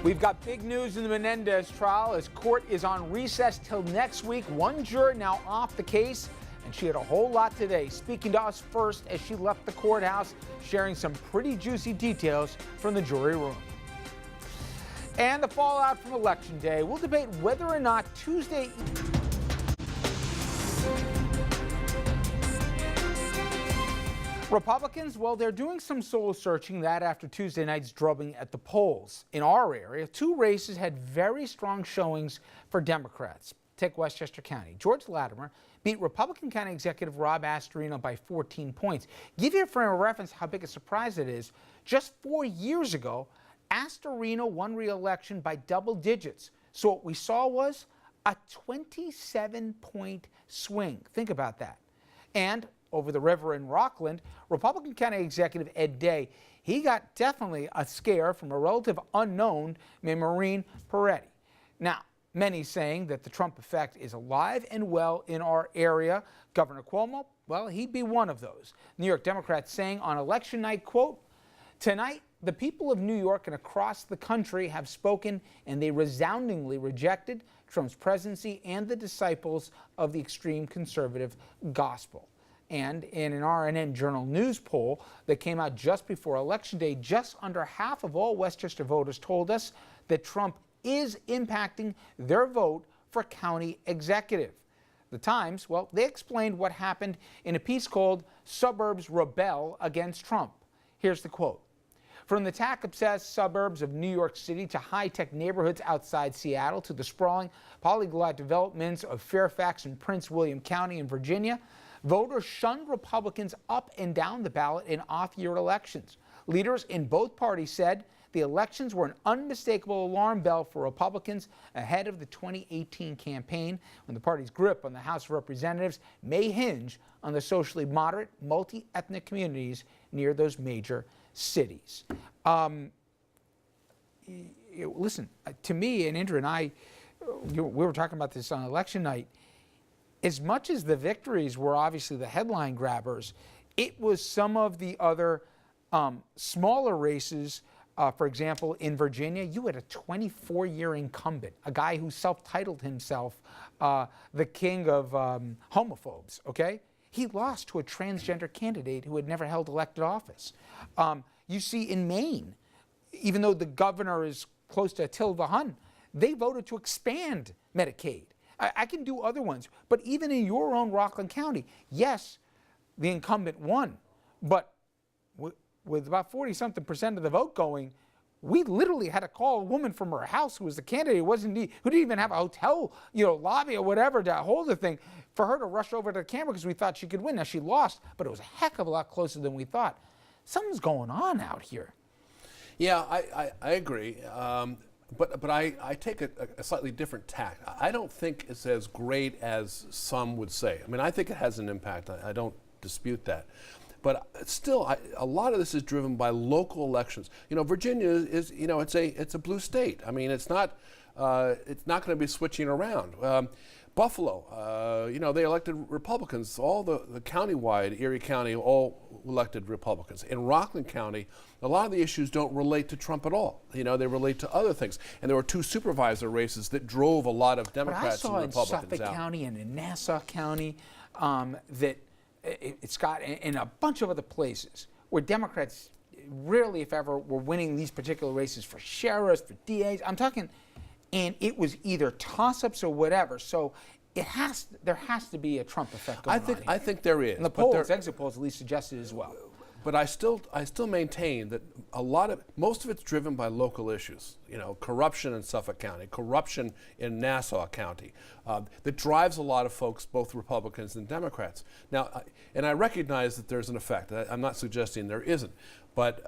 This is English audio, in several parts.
We've got big news in the Menendez trial as court is on recess till next week. One juror now off the case, and she had a whole lot today, speaking to us first as she left the courthouse, sharing some pretty juicy details from the jury room. And the fallout from Election Day. We'll debate whether or not Tuesday... Republicans, well, they're doing some soul searching that after Tuesday night's drubbing at the polls. In our area, two races had very strong showings for Democrats. Take Westchester County. George Latimer beat Republican County Executive Rob Astorino by 14 points. Give you a frame of reference how big a surprise it is. Just 4 years ago, Astorino won re-election by double digits. So what we saw was a 27-point swing. Think about that. And over the river in Rockland, Republican County Executive Ed Day, he got definitely a scare from a relative unknown named Maureen Peretti. Now, many saying that the Trump effect is alive and well in our area. Governor Cuomo, well, he'd be one of those. New York Democrats saying on election night, quote, "Tonight, the people of New York and across the country have spoken, and they resoundingly rejected Trump's presidency and the disciples of the extreme conservative gospel." And in an RNN Journal News poll that came out just before Election Day, just under half of all Westchester voters told us that Trump is impacting their vote for county executive. The Times, well, they explained what happened in a piece called "Suburbs Rebel Against Trump." Here's the quote. From the tech-obsessed suburbs of New York City to high-tech neighborhoods outside Seattle to the sprawling polyglot developments of Fairfax and Prince William County in Virginia, voters shunned Republicans up and down the ballot in off-year elections. Leaders in both parties said the elections were an unmistakable alarm bell for Republicans ahead of the 2018 campaign, when the party's grip on the House of Representatives may hinge on the socially moderate, multi-ethnic communities near those major cities. Listen, to me, and Indra and I, we were talking about this on election night, as much as the victories were obviously the headline grabbers, it was some of the other smaller races. For example, in Virginia, you had a 24-year incumbent, a guy who self-titled himself the king of homophobes, okay? He lost to a transgender candidate who had never held elected office. You see in Maine, even though the governor is close to Attila the Hun, they voted to expand Medicaid. I can do other ones, but even in your own Rockland County, yes, the incumbent won, but with about 40-something% of the vote going, we literally had to call a woman from her house who was the candidate, who didn't even have a hotel, lobby or whatever to hold the thing, for her to rush over to the camera because we thought she could win. Now, she lost, but it was a heck of a lot closer than we thought. Something's going on out here. Yeah, I agree. But I take a slightly different tack. I don't think it's as great as some would say. I mean, I think it has an impact. I don't dispute that. But still, a lot of this is driven by local elections. Virginia is, it's a blue state. I mean, it's not going to be switching around. Buffalo, they elected Republicans. All the countywide, Erie County, all elected Republicans. In Rockland County, a lot of the issues don't relate to Trump at all. They relate to other things. And there were two supervisor races that drove a lot of Democrats and Republicans out. I saw in Suffolk County and in Nassau County that it's got, in a bunch of other places where Democrats rarely, if ever, were winning these particular races for sheriffs, for DAs. I'm talking, and it was either toss-ups or whatever. So there has to be a Trump effect going on here. I think there is. And the polls, exit polls, at least suggested as well. But I still maintain that most of it's driven by local issues. Corruption in Suffolk County, corruption in Nassau County, that drives a lot of folks, both Republicans and Democrats. Now, and I recognize that there's an effect. I'm not suggesting there isn't. But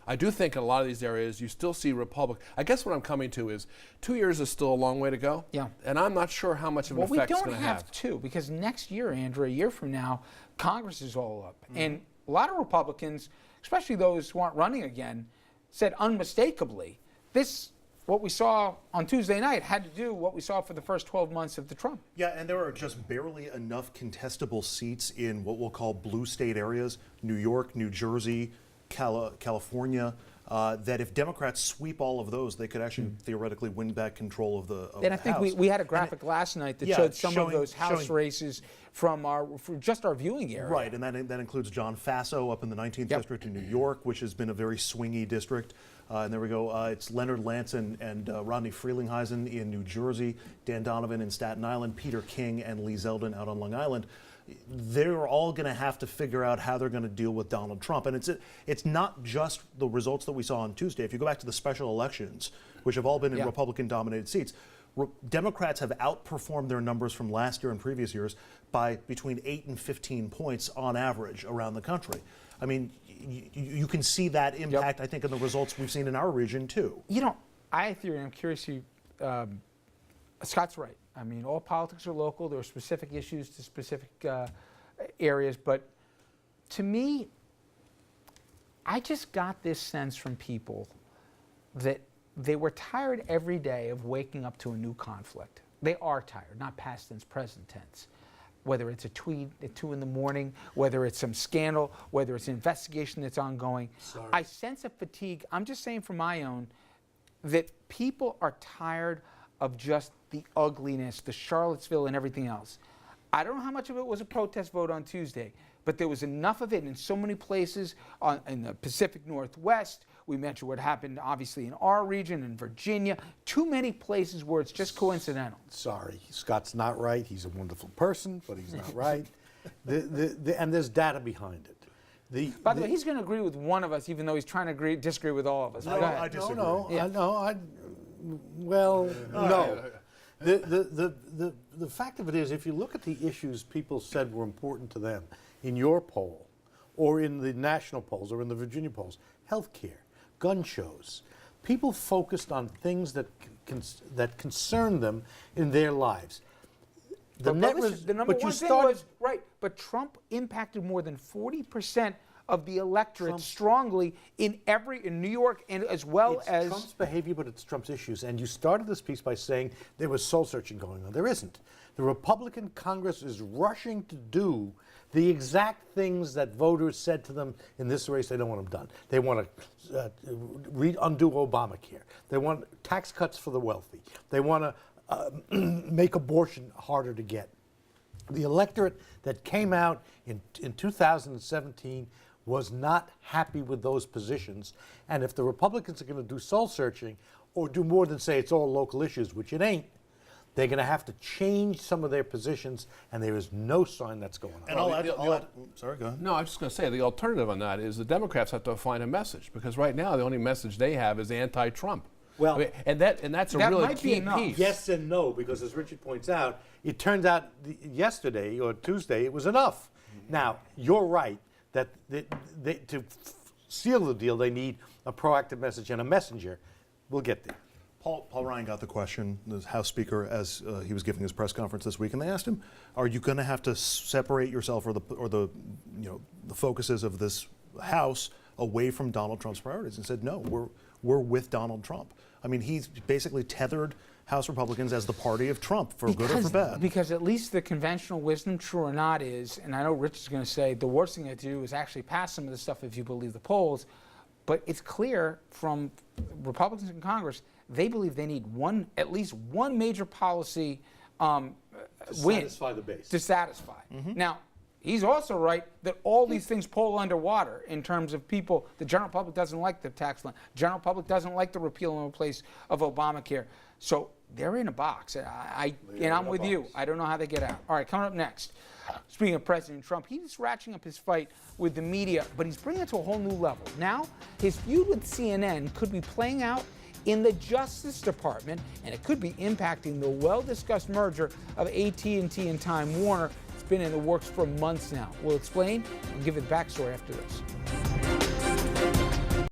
I do think in a lot of these areas you still see Republicans. I guess what I'm coming to is 2 years is still a long way to go. Yeah. And I'm not sure how much of an effect it's going to have. We don't have to, because next year, Andrew, a year from now, Congress is all up. Mm-hmm. And a lot of Republicans, especially those who aren't running again, said unmistakably, what we saw on Tuesday night had to do what we saw for the first 12 months of the Trump. Yeah, and there are just barely enough contestable seats in what we'll call blue state areas, New York, New Jersey, California, that if Democrats sweep all of those, they could actually theoretically win back control of the And I the think House. we had a graphic last night that yeah, showed some of showing- those House showing- races from just our viewing area. Right, and that includes John Faso up in the 19th Yep. district in New York, which has been a very swingy district. And there we go. It's Leonard Lance and Rodney Frelinghuysen in New Jersey, Dan Donovan in Staten Island, Peter King and Lee Zeldin out on Long Island. They're all going to have to figure out how they're going to deal with Donald Trump. And it's not just the results that we saw on Tuesday. If you go back to the special elections, which have all been in Yeah. Republican-dominated seats, Democrats have outperformed their numbers from last year and previous years by between 8 and 15 points on average around the country. I mean, you can see that impact, I think, in the results we've seen in our region, too. You know, I have a theory, and I'm curious you. Scott's right. I mean, all politics are local. There are specific issues to specific areas. But to me, I just got this sense from people that they were tired every day of waking up to a new conflict. They are tired, not past tense, present tense. Whether it's a tweet at 2 in the morning, whether it's some scandal, whether it's an investigation that's ongoing. I sense a fatigue. I'm just saying for my own, that people are tired of just the ugliness, the Charlottesville and everything else. I don't know how much of it was a protest vote on Tuesday, but there was enough of it in so many places in the Pacific Northwest. We mentioned what happened, obviously, in our region, in Virginia. Too many places where it's just coincidental. Sorry, Scott's not right. He's a wonderful person, but he's not right. And there's data behind it. By the way, he's going to agree with one of us, even though he's trying to disagree with all of us. But go ahead. I disagree. No. The fact of it is, if you look at the issues people said were important to them in your poll, or in the national polls, or in the Virginia polls, healthcare, gun shows, people focused on things that concern them in their lives. But listen, the number one thing was, right, but Trump impacted more than 40% of the electorate strongly in New York, and as well It's as Trump's behavior, but it's Trump's issues. And you started this piece by saying there was soul searching going on. There isn't. The Republican Congress is rushing to do the exact things that voters said to them in this race they don't want them done. They want to undo Obamacare. They want tax cuts for the wealthy. They want to make abortion harder to get. The electorate that came out in 2017 was not happy with those positions. And if the Republicans are going to do soul searching or do more than say it's all local issues, which it ain't, they're going to have to change some of their positions, and there is no sign that's going on. And I'll add, sorry, go ahead. No, I was just going to say the alternative on that is the Democrats have to find a message, because right now the only message they have is anti-Trump. Well, I mean, and that's a that really might be key enough. piece. Yes and no, because as Richard points out, it turns out yesterday or Tuesday it was enough. Now, you're right that to seal the deal, they need a proactive message and a messenger. We'll get there. Paul Ryan got the question, the House Speaker, as he was giving his press conference this week, and they asked him, "Are you going to have to separate yourself or the focuses of this House away from Donald Trump's priorities?" And said, "No, we're with Donald Trump." I mean, he's basically tethered House Republicans as the party of Trump, for good or for bad. Because at least the conventional wisdom, true or not, is, and I know Rich is going to say the worst thing to do is actually pass some of this stuff if you believe the polls, but it's clear from Republicans in Congress, they believe they need at least one major policy win satisfy the base. to satisfy. Now, he's also right that all these things pull underwater in terms of people. The general public doesn't like the tax line. General public doesn't like the repeal and replace of Obamacare. So they're in a box. I'm with you. I don't know how they get out. All right, coming up next. Speaking of President Trump, he's ratcheting up his fight with the media, but he's bringing it to a whole new level. Now, his feud with CNN could be playing out in the Justice Department, and it could be impacting the well-discussed merger of AT&T and Time Warner. It's been in the works for months now. We'll explain and give it backstory after this.